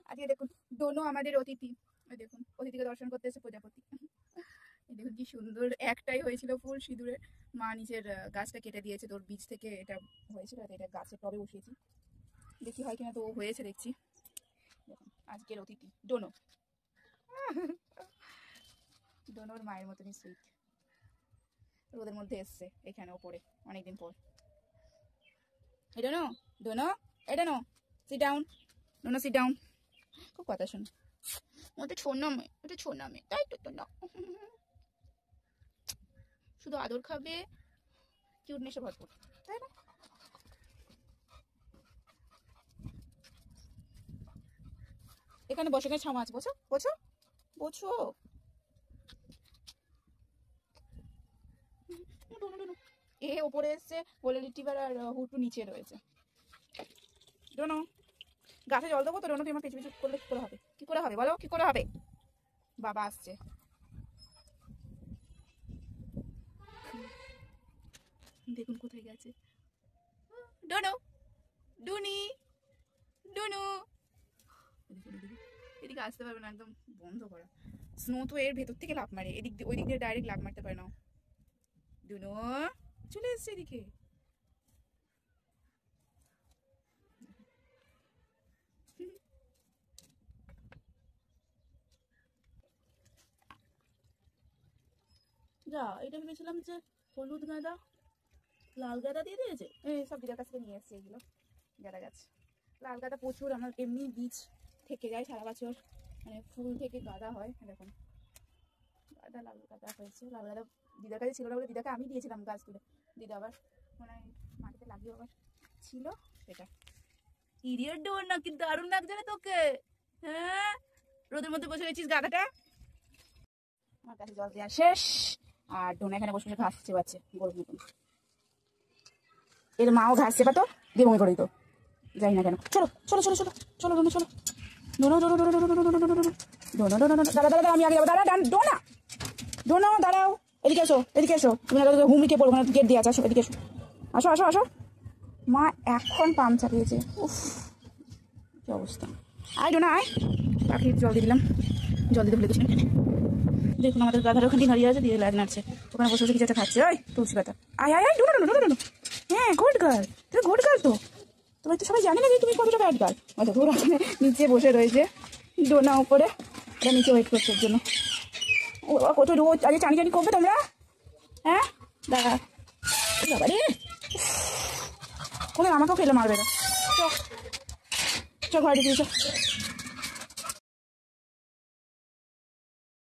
আজকে দেখুন দোনো আমাদের অতিথি, দেখুন অতিথিকে দর্শন করতে এসে প্রজাপতি। দেখুন কি সুন্দর, একটাই হয়েছিল ফুল সিঁদুরে, মা নিজের গাছটা কেটে দিয়েছে, তোর বীজ থেকে এটা হয়েছিল, এটা গাছের টবে বসিয়েছি, দেখি হয় কিনা, তো ও হয়েছে দেখছি। দেখুন আজকের অতিথি ডোনো। ডোনোর মায়ের মতনই সুইট, রোদের মধ্যে এসছে এখানে ওপরে অনেকদিন পর। এই ডোনো, ডোনো, এই dunno, sit down, dunno sit down. খুব কথা শোনো, ওটা ছোনা মেয়ে, ওটা ছোনা মেয়ে, তাই তো না, শুধু আদর খাবে, কিউটনেসে ভরপুর, তাই না? এখানে বসে গেছে ছামা আছে, বোঝো বোঝো বোঝো। এ ওপরে এসছে, বলে রিটিভার আর হুটু নিচে রয়েছে। ডোনো, গাছে জল দেবো তো, ডোনো তুই আমার পিছু পিছু করলে কি করে হবে? কি করে হবে বলো, কি করে হবে? বাবা আসছে, দেখুন কোথায় গেছে ডোনো, ডুনি, ডুনু। এদিকে আসতে পারবে না, একদম বন্ধ করা। স্নো তো এর ভেতর থেকে লাফ মারে, এদিক দিয়ে ওই দিক দিয়ে ডাইরেক্ট লাফ মারতে পারে না। ডুনো চলে এসছে এদিকে। যা, এটা ভেবেছিলাম যে হলুদ গাঁদা, লাল গাঁদা দিয়ে দিয়েছে, সব দিদার কাছ থেকে নিয়ে এসছে এগুলো গাঁদা গাছ। লাল গাঁদা প্রচুর আমার এমনি বীজ থেকে যায় সারা বছর, মানে ফুল থেকে গাঁদা হয়। দেখুন গাঁদা, লাল গাঁদা হয়েছে। লাল গাঁদা দিদার কাছে ছিল না বলে দিদাকে আমি দিয়েছিলাম গাছ তুলে, দিদা আবার মানে মাটিতে লাগিয়ে আবার ছিল সেটা। ইডিয়ট ডোর না, কিন্তু দারুণ লাগছে না তোকে? হ্যাঁ, রোদের মধ্যে বসে গেছিস গাদাটা। আমার কাছে জল দেওয়া শেষ, আর ডোনা এখানে বসে বসে ঘাস চেবাচ্ছে গরুর মতন। এর মাও ঘাস চেপাতো, দিয়ে বমি করে দিত, যাই না কেন। চলো চলো চলো চলো চলো ডোনা চলো, ডোনা ডোনা ডোনা ডোনা ডোনা ডোনা ডোনা ডোনা ডোনা ডোনা। দাঁড়া দাঁড়া, আমি আগে যাবো, দাঁড়া ডোনা, ডোনা দাঁড়াও, এদিকে এসো, এদিকে এসো, তুমি হুমড়ি কে পড়বো না, গেট দিয়ে আছে, আসো এদিকে এসো, আসো আসো আসো। মা এখন পাম্প চাপিয়েছে, উফ কি অবস্থা। আয় ডোনা আয়, পাখির জল দিয়ে দিলাম, জল দিতে ভুলে গেছি। দেখুন আমাদের গাধার ওখানে দাঁড়িয়ে আছে, দিয়ে লাগ নাড়ছে, ওখানে বসে বসে কিছু একটা খাচ্ছে, ওই তুলসী পাতা। আয় আয় আয় ডোনা ডোনা ডোনা ডোনা। হ্যাঁ গুড গার্ল, তুমি গুড গার্ল তো, তোমার তো সবাই জানে না যে তুমি কতটা ব্যাড গার্ল। আচ্ছা তোর ওখানে নিচে বসে রয়েছে, ডোনা উপরে, এটা নিচে ওয়েট করছে ওর জন্য। ও কত রোজ আজকে চানি চানি করবে তোমরা, হ্যাঁ দাঁড়া বাবা রে, কোথায় আমাকেও ফেলে মারবে না। চ ঘরে ঢুকে